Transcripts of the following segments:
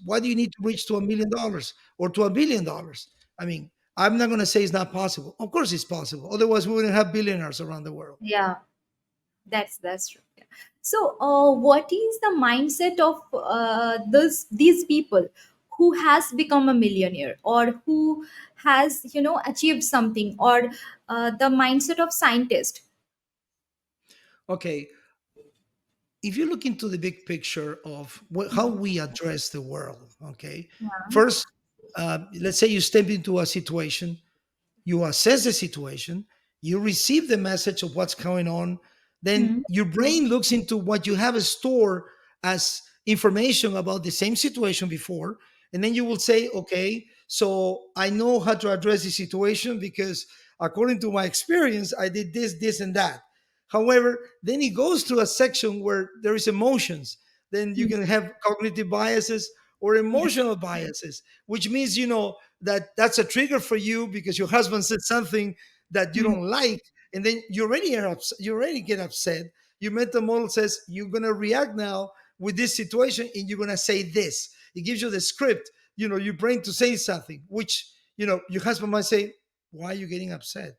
Why do you need to reach to $1 million or to $1 billion? I mean, I'm not going to say it's not possible. Of course, it's possible. Otherwise, we wouldn't have billionaires around the world. Yeah, that's true. Yeah. So, what is the mindset of these people who has become a millionaire, or who has achieved something, or the mindset of scientist? Okay, if you look into the big picture of how we address the world, okay, Yeah. first, let's say you step into a situation, you assess the situation, you receive the message of what's going on, then Hmm. your brain looks into what you have stored as information about the same situation before, and then you will say, okay, so I know how to address the situation because according to my experience, I did this, and that. However, then it goes to a section where there is emotions. Then you Hmm. can have cognitive biases or Yeah. emotional biases, which means that that's a trigger for you because your husband said something that you Hmm. don't like, and then you already get upset. Your mental model says you're going to react now with this situation, and you're going to say this. It gives you the script, your brain to say something, which your husband might say, why are you getting upset?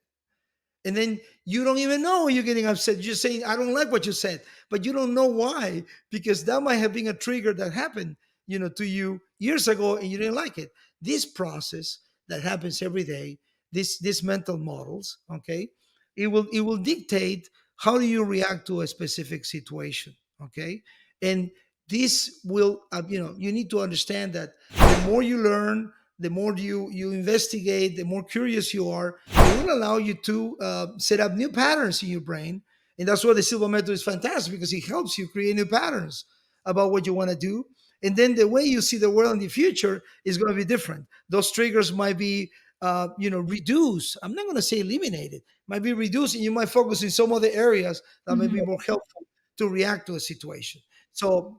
And then you don't even know you're getting upset. You're saying, I don't like what you said, but you don't know why, because that might have been a trigger that happened, to you years ago, and you didn't like it. This process that happens every day, this mental models, okay, it will dictate how do you react to a specific situation, okay, and this will, you need to understand that the more you learn, the more you investigate, the more curious you are, it will allow you to set up new patterns in your brain. And that's why the Silva Method is fantastic, because it helps you create new patterns about what you want to do. And then the way you see the world in the future is going to be different. Those triggers might be, reduced. I'm not going to say eliminated. Might be reduced, and you might focus in some other areas that may be Mhm. more helpful to react to a situation. So,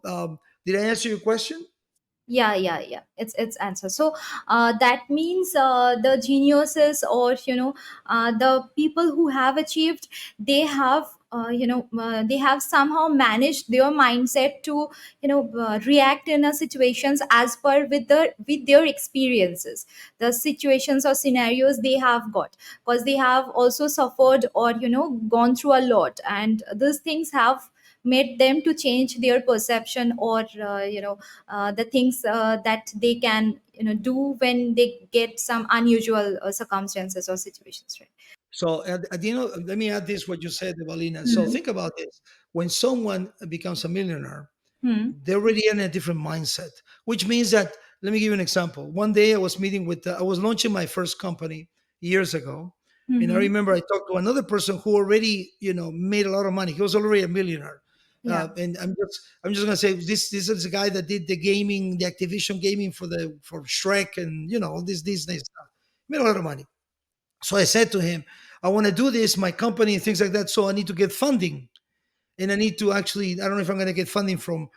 did I answer your question? Yeah. It's answer. So that means the geniuses, or the people who have achieved, they have they have somehow managed their mindset to react in a situations as per with their experiences, the situations or scenarios they have got, because they have also suffered or gone through a lot, and these things have made them to change their perception, or the things that they can do when they get some unusual circumstances or situations, right? So at the end, let me add this what you said, Evalina. So Hmm. think about this: when someone becomes a millionaire, Hmm. they're already in a different mindset, which means that, let me give you an example. One day I was launching my first company years ago. And I Hmm. remember I talked to another person who already, made a lot of money. He was already a millionaire. Yeah. And I'm just gonna say this is the guy that did the gaming, the Activision gaming for Shrek and all this Disney stuff. Made a lot of money. So I said to him, I want to do this, my company and things like that. So I need to get funding, and I need to actually, I don't know if I'm going to get funding from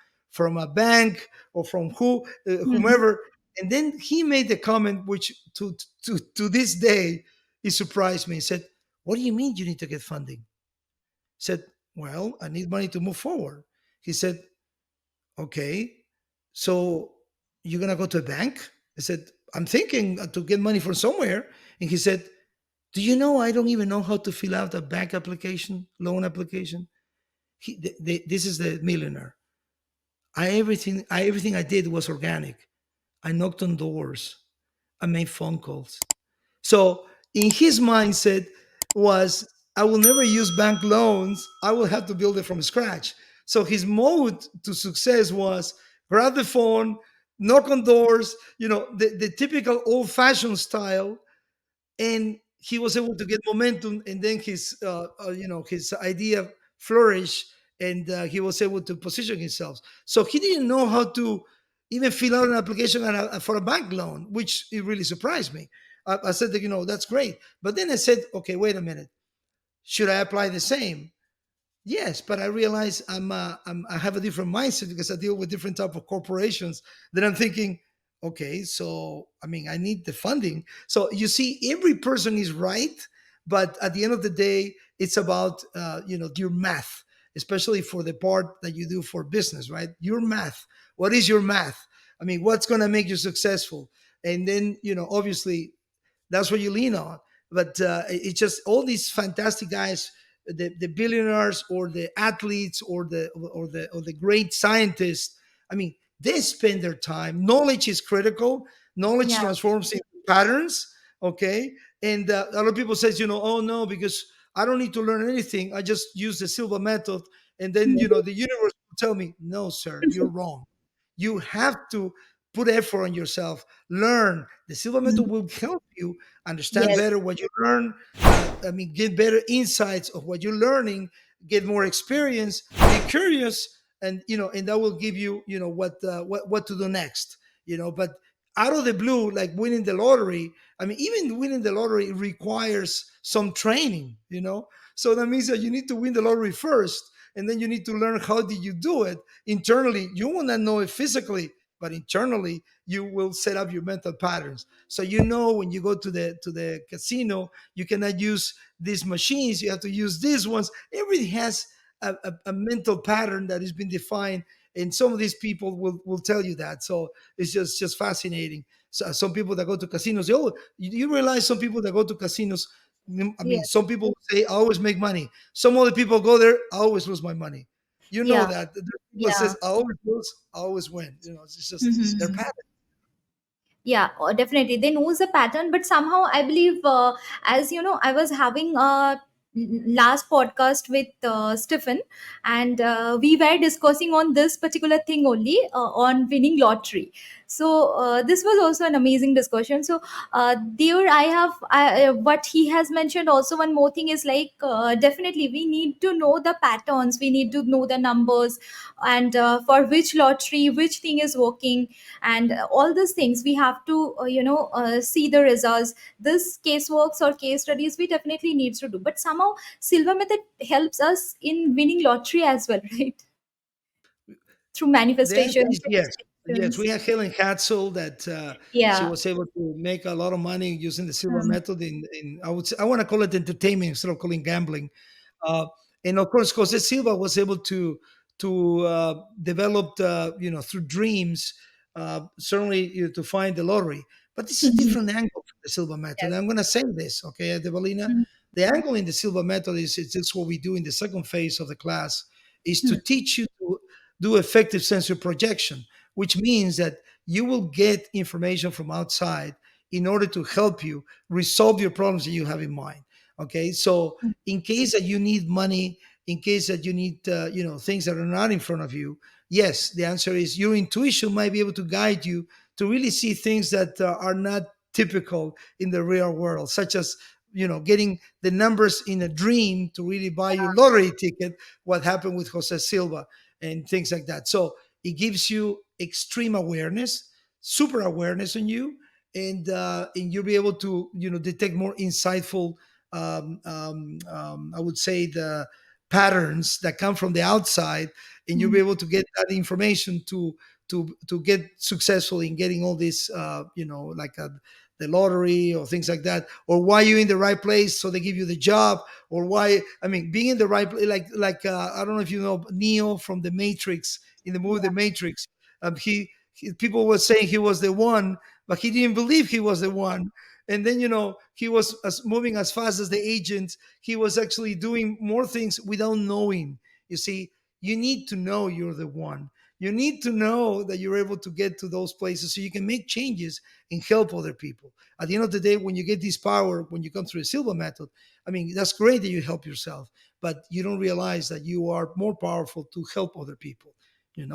a bank or from Hmm. whomever. And then he made the comment, which to this day, he surprised me. He said, "What do you mean you need to get funding?" I said, "Well, I need money to move forward." He said, "Okay, so you're gonna go to a bank?" I said, "I'm thinking to get money from somewhere." And he said, "Do you know I don't even know how to fill out a bank application, loan application?" This is the millionaire. Everything I did was organic. I knocked on doors. I made phone calls. So in his mindset was, I will never use bank loans. I will have to build it from scratch. So his mode to success was grab the phone, knock on doors, the typical old fashioned style, and he was able to get momentum, and then his idea flourished, and he was able to position himself. So he didn't know how to even fill out an application for a bank loan, which it really surprised me. I said that, that's great, but then I said, okay, wait a minute, should I apply the same? Yes, but I realize I have a different mindset because I deal with different type of corporations. Then I'm thinking, okay, so I mean, I need the funding. So you see, every person is right, but at the end of the day, it's about your math, especially for the part that you do for business, right? Your math. What is your math? I mean, what's going to make you successful? And then, obviously, that's what you lean on. But it's just all these fantastic guys, the billionaires or the athletes or the great scientists. I mean, they spend their time. Knowledge is critical. Knowledge Yeah. transforms into patterns. Okay, and a lot of people says, oh no, because I don't need to learn anything. I just use the Silva method, and then the universe will tell me, no, sir, you're wrong. You have to put effort on yourself. Learn. The Silva method will help you understand Yes. better what you learn. I mean, get better insights of what you're learning. Get more experience. Be curious, and that will give you, what to do next. But out of the blue, like winning the lottery. I mean, even winning the lottery requires some training. So that means that you need to win the lottery first, and then you need to learn how did you do it internally. You will not know it physically, but internally you will set up your mental patterns. So when you go to the casino, you cannot use these machines. You have to use these ones. Everything has a mental pattern that has been defined, and some of these people will tell you that. So it's just fascinating. So some people that go to casinos, oh, you realize some people that go to casinos. I mean, Yes. some people say I always make money. Some other people go there, I always lose my money. You know Yeah. that. There's people that Yeah. says I always lose, I always win. It's just their Mhm. pattern. Yeah, definitely they knows the pattern, but somehow I believe, as you know, I was having a last podcast with Stephen, and we were discussing on this particular thing only, on winning lottery. So this was also an amazing discussion. So there I have what he has mentioned. Also, one more thing is like, definitely we need to know the patterns, we need to know the numbers, and for which lottery which thing is working, and all these things we have to see the results. This case works or case studies we definitely needs to do, but somehow Silva method helps us in winning lottery as well, right? Through The answer manifestation, is through yes. Yes, expectations. we had Helen Hatzel that she Yeah. was able to make a lot of money using the Silva Mm. method. In I want to call it entertainment instead of calling gambling. Uh, and of course, Jose Silva was able to develop, through dreams, certainly, to find the lottery. But this is a Mhm. different angle for the Silva method. Yes. I'm going to say this, okay, Devalina. Mhm. The angle in the Silva method is this what we do in the second phase of the class, is to Mhm. teach you to do effective sensor projection, which means that you will get information from outside in order to help you resolve your problems that you have in mind. Okay, so in case that you need money, in case that you need things that are not in front of you, yes, the answer is your intuition might be able to guide you to really see things that are not typical in the real world, such as getting the numbers in a dream to really buy your lottery ticket. What happened with Jose Silva and things like that. So it gives you extreme awareness, super awareness on you, and you'll be able to detect more insightful, I would say, the patterns that come from the outside, and you'll be Mhm. able to get that information to get successful in getting all this, like the lottery or things like that, or why you're in the right place, so they give you the job, or why, I mean, being in the right place, like I don't know if you know Neo from the Matrix, in the movie The Yeah. Matrix. People were saying he was the one, but he didn't believe he was the one. And then he was moving as fast as the agent. He was actually doing more things without knowing. You see, you need to know you're the one. You need to know that you're able to get to those places so you can make changes and help other people. At the end of the day, when you get this power, when you come through the Silva method, I mean, that's great that you help yourself, but you don't realize that you are more powerful to help other people.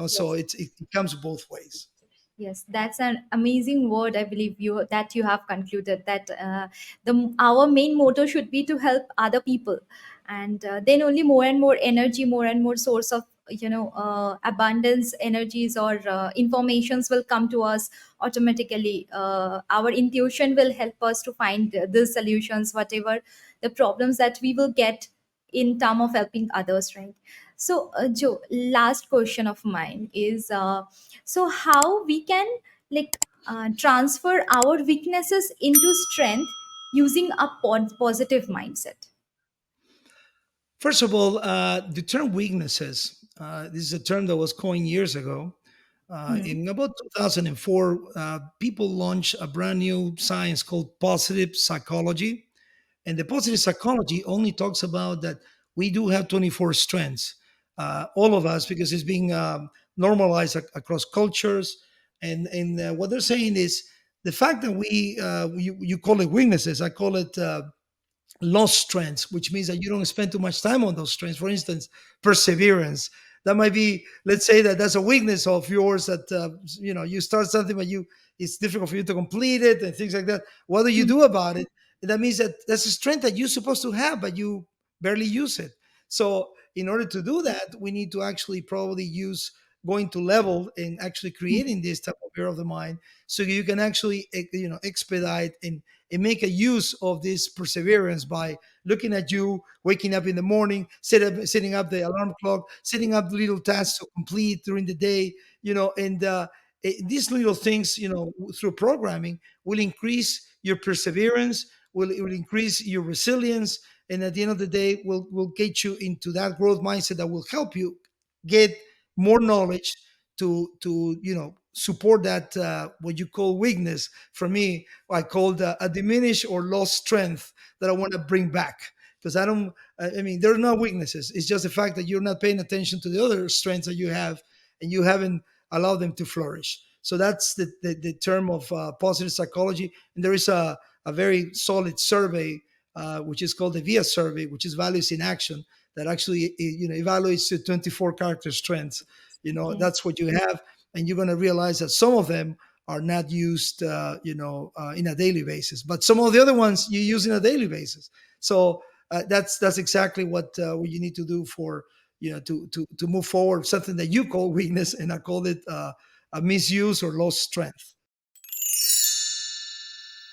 So Yes. it comes both ways. Yes, that's an amazing word. I believe you have concluded that the our main motto should be to help other people, and then only more and more energy, more and more source of abundance, energies or informations will come to us automatically. Our intuition will help us to find the solutions, whatever the problems that we will get in term of helping others, right? So, Joe, last question of mine is. So how we can like transfer our weaknesses into strength using a positive mindset. First of all, the term weaknesses, this is a term that was coined years ago. Hmm. In about 2004, people launched a brand new science called positive psychology. And the positive psychology only talks about that we do have 24 strengths, all of us, because it's being normalized across cultures. And what they're saying is the fact that you call it weaknesses, I call it lost strengths, which means that you don't spend too much time on those strengths. For instance, perseverance. That might be, let's say that that's a weakness of yours that you start something but it's difficult for you to complete it and things like that. What do you do about it? That means that that's a strength that you're supposed to have, but you barely use it. So in order to do that, we need to actually probably use going to level and actually creating this type of error of the mind, so you can actually expedite and make a use of this perseverance by looking at you waking up in the morning, setting up the alarm clock, setting up little tasks to complete during the day, and these little things, through programming, will increase your perseverance, will increase your resilience, and at the end of the day, will get you into that growth mindset that will help you get more knowledge to support that what you call weakness. For me, I called a diminished or lost strength that I want to bring back, because I mean, there are no weaknesses. It's just the fact that you're not paying attention to the other strengths that you have, and you haven't allowed them to flourish. So that's the term of positive psychology. And there is a very solid survey, which is called the VIA survey, which is values in action, that actually evaluates the 24 character strengths. Okay. That's what you have, and you're going to realize that some of them are not used in a daily basis, but some of the other ones you use in a daily basis. So that's exactly what you need to do for to move forward, something that you call weakness, and I call it a misuse or lost strength.